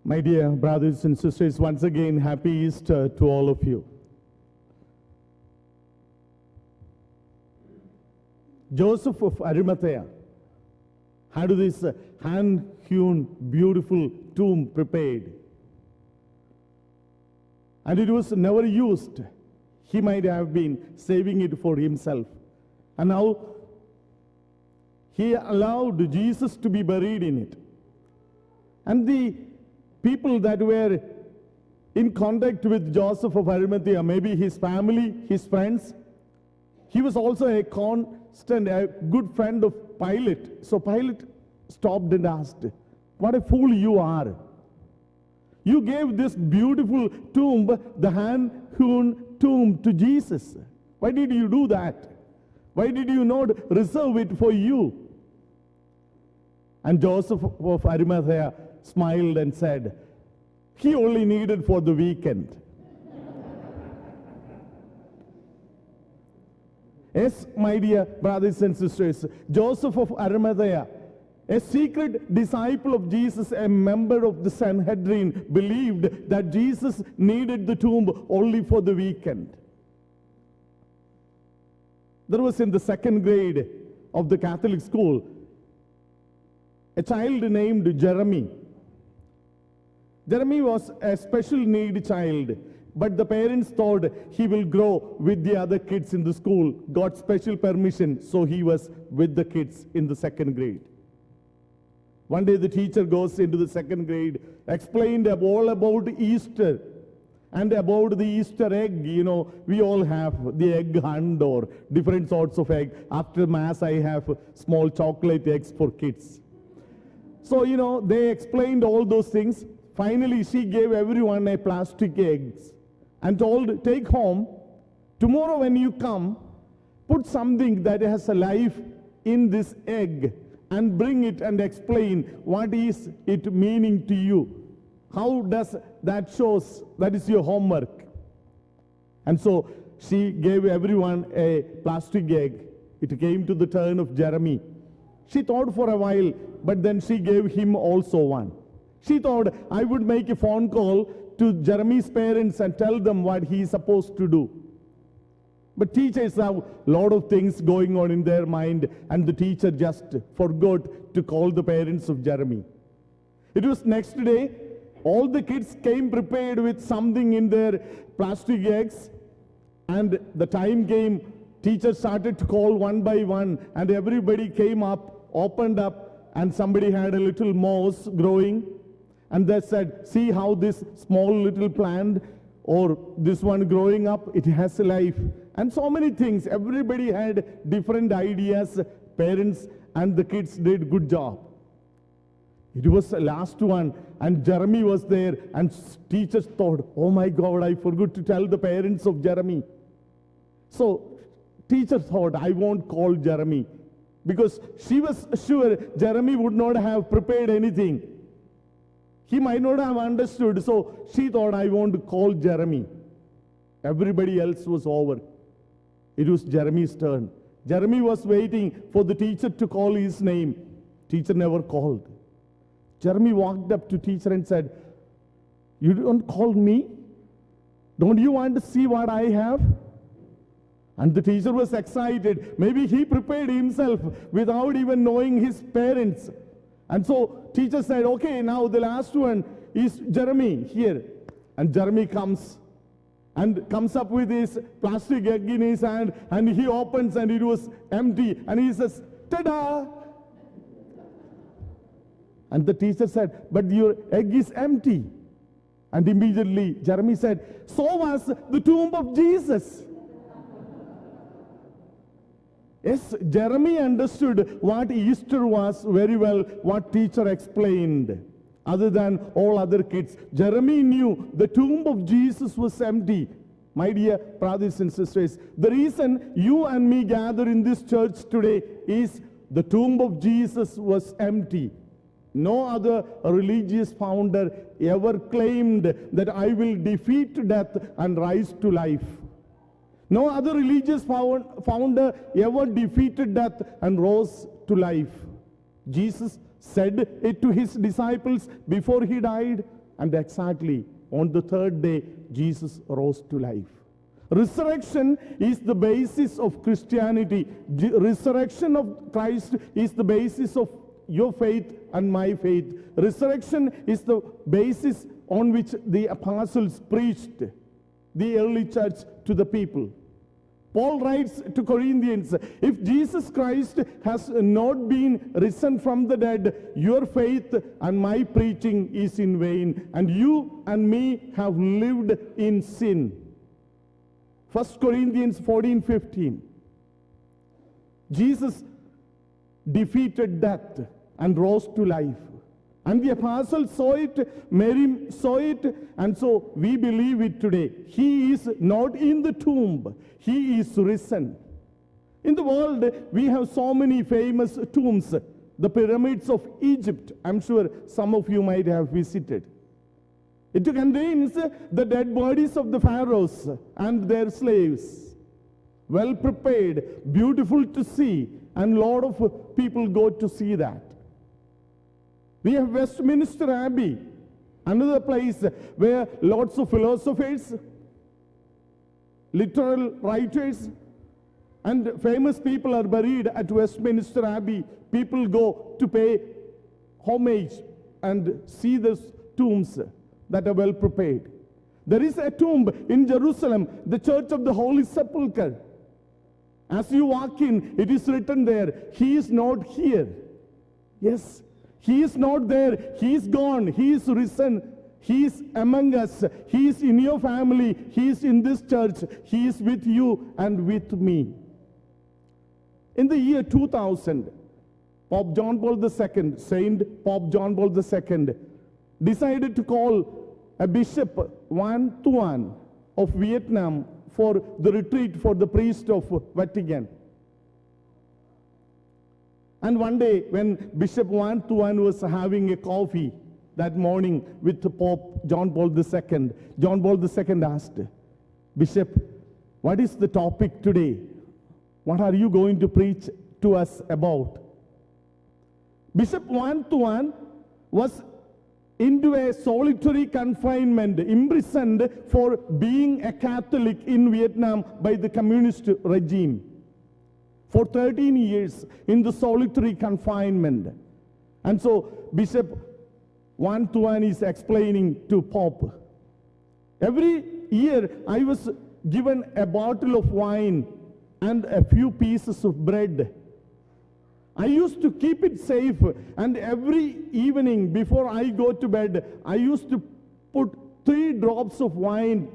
My dear brothers and sisters, once again, happy Easter to all of you. Joseph of Arimathea had this hand-hewn, beautiful tomb prepared. And it was never used. He might have been saving it for himself. And now he allowed Jesus to be buried in it. And the people that were in contact with Joseph of Arimathea, maybe his family, his friends, he was also a constant, a good friend of Pilate. So Pilate stopped and asked, "What a fool you are. You gave this beautiful tomb, the hand-hewn tomb, to Jesus. Why did you do that? Why did you not reserve it for you?" And Joseph of Arimathea smiled and said, "He only needed for the weekend." Yes, my dear brothers and sisters, Joseph of Arimathea, a secret disciple of Jesus, a member of the Sanhedrin, believed that Jesus needed the tomb only for the weekend. There was in the second grade of the Catholic school a child named Jeremy. Jeremy was a special need child, but the parents thought he will grow with the other kids in the school, got special permission, so he was with the kids in the second grade. One day the teacher goes into the second grade, explained all about Easter and about the Easter egg. You know, we all have the egg hunt or different sorts of egg. After Mass, I have small chocolate eggs for kids. So, you know, they explained all those things. Finally, she gave everyone a plastic eggs and told, "Take home. Tomorrow when you come, put something that has a life in this egg and bring it and explain what is it meaning to you. How does that shows? That is your homework." And so she gave everyone a plastic egg. It came to the turn of Jeremy. She thought for a while, but then she gave him also one. She thought, "I would make a phone call to Jeremy's parents and tell them what he is supposed to do." But teachers have a lot of things going on in their mind, and the teacher just forgot to call the parents of Jeremy. It was next day, all the kids came prepared with something in their plastic eggs, and the time came, teacher started to call one by one, and everybody came up, opened up, and somebody had a little moss growing, and they said, "See how this small little plant or this one growing up, it has a life." And so many things. Everybody had different ideas. Parents and the kids did good job. It was the last one, and Jeremy was there, and teachers thought, "Oh my God, I forgot to tell the parents of Jeremy." So teacher thought, "I won't call Jeremy," because she was sure Jeremy would not have prepared anything. He might not have understood, so she thought, "I won't call Jeremy." Everybody else was over. It was Jeremy's turn. Jeremy was waiting for the teacher to call his name. Teacher never called. Jeremy walked up to teacher and said, "You don't call me? Don't you want to see what I have?" And the teacher was excited. Maybe he prepared himself without even knowing his parents. And so teacher said, "Okay, now the last one is Jeremy here." And Jeremy comes up with his plastic egg in his hand, and he opens and it was empty. And he says, "Ta-da!" And the teacher said, "But your egg is empty." And immediately Jeremy said, "So was the tomb of Jesus." Yes, Jeremy understood what Easter was very well, what teacher explained. Other than all other kids, Jeremy knew the tomb of Jesus was empty. My dear brothers and sisters, the reason you and me gather in this church today is the tomb of Jesus was empty. No other religious founder ever claimed that I will defeat death and rise to life. No other religious founder ever defeated death and rose to life. Jesus said it to his disciples before he died. And exactly on the third day, Jesus rose to life. Resurrection is the basis of Christianity. Resurrection of Christ is the basis of your faith and my faith. Resurrection is the basis on which the apostles preached, the early church, to the people. Paul writes to Corinthians, if Jesus Christ has not been risen from the dead, your faith and my preaching is in vain, and you and me have lived in sin. 1 Corinthians 14:15. Jesus defeated death and rose to life. And the apostles saw it, Mary saw it, and so we believe it today. He is not in the tomb. He is risen. In the world, we have so many famous tombs. The pyramids of Egypt, I'm sure some of you might have visited. It contains the dead bodies of the pharaohs and their slaves. Well prepared, beautiful to see, and a lot of people go to see that. We have Westminster Abbey, another place where lots of philosophers, literal writers, and famous people are buried at Westminster Abbey. People go to pay homage and see the tombs that are well prepared. There is a tomb in Jerusalem, the Church of the Holy Sepulchre. As you walk in, it is written there, He is not here. Yes, He is not there. He is gone. He is risen. He is among us. He is in your family. He is in this church. He is with you and with me. In the year 2000, Pope John Paul II, Saint Pope John Paul II, decided to call a bishop, Van Thuan of Vietnam, for the retreat for the priest of Vatican. And one day, when Bishop Van Thuan was having a coffee that morning with Pope John Paul II, John Paul II asked, Bishop, what is the topic today? What are you going to preach to us about? Bishop Van Thuan was into a solitary confinement, imprisoned for being a Catholic in Vietnam by the communist regime. For 13 years in the solitary confinement. And so Bishop Van Thuan is explaining to Pope, every year I was given a bottle of wine and a few pieces of bread. I used to keep it safe, and every evening before I go to bed, I used to put 3 drops of wine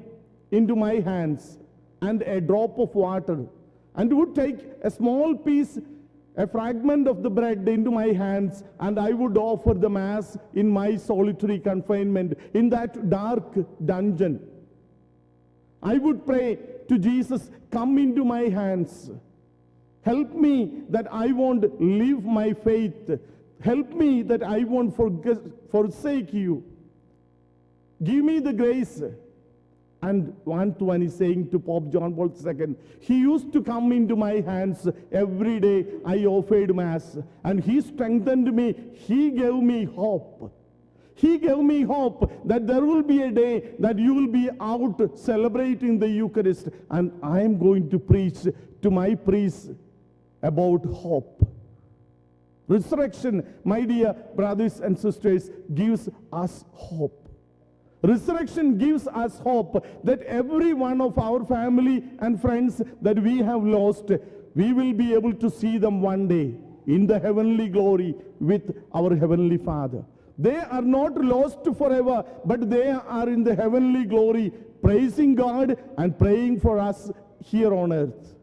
into my hands and a drop of water, and would take a small piece, a fragment of the bread into my hands, and I would offer the Mass in my solitary confinement, in that dark dungeon. I would pray to Jesus, come into my hands. Help me that I won't leave my faith. Help me that I won't forsake you. Give me the grace. And Van Thuan is saying to Pope John Paul II, he used to come into my hands every day. I offered Mass, and he strengthened me. He gave me hope. He gave me hope that there will be a day that you will be out celebrating the Eucharist, and I am going to preach to my priests about hope. Resurrection, my dear brothers and sisters, gives us hope. Resurrection gives us hope that every one of our family and friends that we have lost, we will be able to see them one day in the heavenly glory with our Heavenly Father. They are not lost forever, but they are in the heavenly glory, praising God and praying for us here on earth.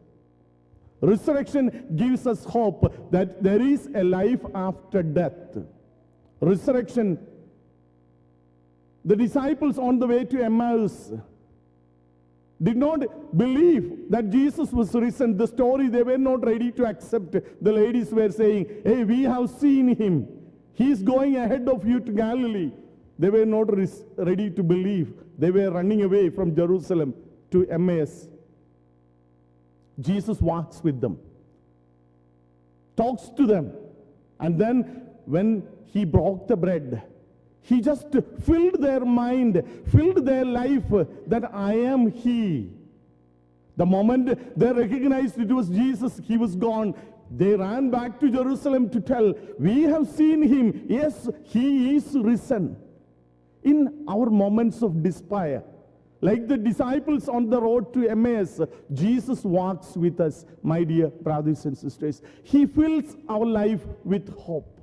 Resurrection gives us hope that there is a life after death. Resurrection. The disciples on the way to Emmaus did not believe that Jesus was risen. The story, they were not ready to accept. The ladies were saying, hey, we have seen him. He is going ahead of you to Galilee. They were not ready to believe. They were running away from Jerusalem to Emmaus. Jesus walks with them, talks to them, and then when he broke the bread, He just filled their mind, filled their life that I am He. The moment they recognized it was Jesus, He was gone. They ran back to Jerusalem to tell, we have seen Him. Yes, He is risen. In our moments of despair, like the disciples on the road to Emmaus, Jesus walks with us, my dear brothers and sisters. He fills our life with hope.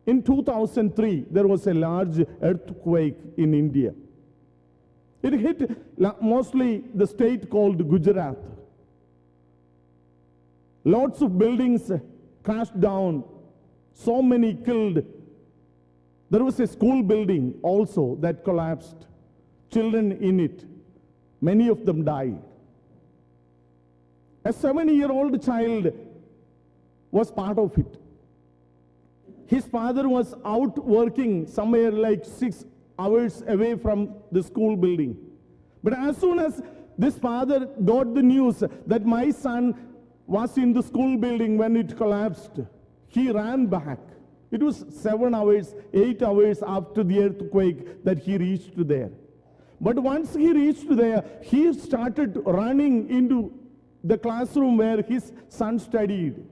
In 2003, there was a large earthquake in India. It hit mostly the state called Gujarat. Lots of buildings crashed down, so many killed. There was a school building also that collapsed. Children in it, many of them died. A 7-year-old child was part of it. His father was out working somewhere like 6 hours away from the school building. But as soon as this father got the news that my son was in the school building when it collapsed, he ran back. It was 7 hours, 8 hours after the earthquake that he reached there. But once he reached there, he started running into the classroom where his son studied.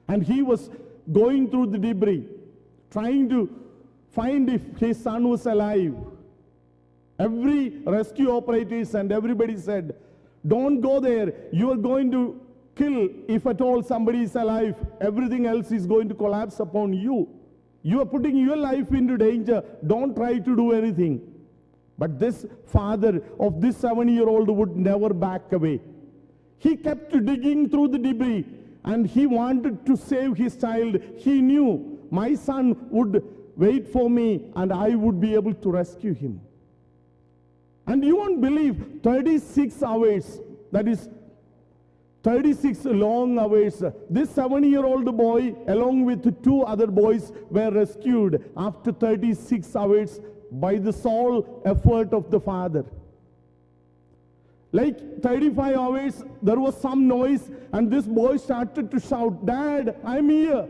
And he was going through the debris, trying to find if his son was alive. Every rescue operators and everybody said, don't go there. You are going to kill if at all somebody is alive. Everything else is going to collapse upon you. You are putting your life into danger. Don't try to do anything. But this father of this 7-year-old would never back away. He kept digging through the debris and he wanted to save his child. He knew my son would wait for me and I would be able to rescue him. And you won't believe, 36 hours, that is 36 long hours, this 7-year-old boy along with 2 other boys were rescued after 36 hours by the sole effort of the father. Like 35 hours, there was some noise and this boy started to shout, Dad, I'm here.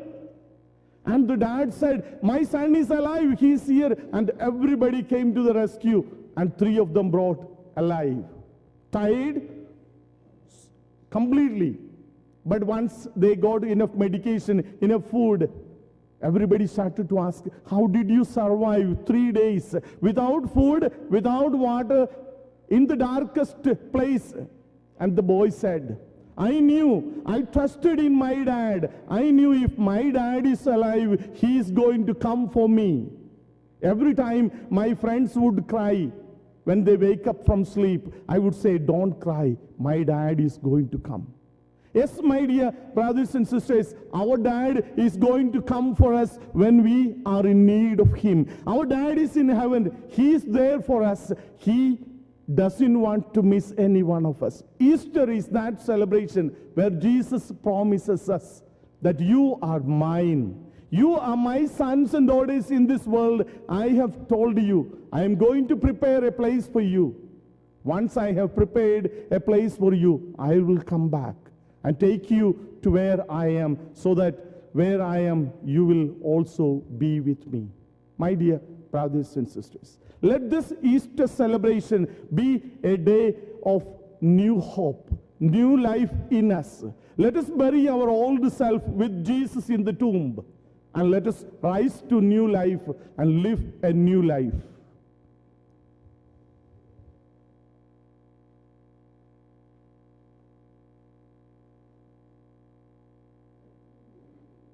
And the dad said, my son is alive, he's here. And everybody came to the rescue and 3 of them brought alive. Tired? Completely. But once they got enough medication, enough food, everybody started to ask, how did you survive 3 days without food, without water, in the darkest place? And the boy said, I trusted in my dad. I knew if my dad is alive, he is going to come for me. Every time my friends would cry, when they wake up from sleep, I would say, don't cry, my dad is going to come. Yes, my dear brothers and sisters, our dad is going to come for us when we are in need of him. Our dad is in heaven. He is there for us. He doesn't want to miss any one of us. Easter is that celebration where Jesus promises us that you are mine. You are my sons and daughters in this world. I have told you, I am going to prepare a place for you. Once I have prepared a place for you, I will come back and take you to where I am, so that where I am, you will also be with me. My dear brothers and sisters, let this Easter celebration be a day of new hope, new life in us. Let us bury our old self with Jesus in the tomb, and let us rise to new life and live a new life.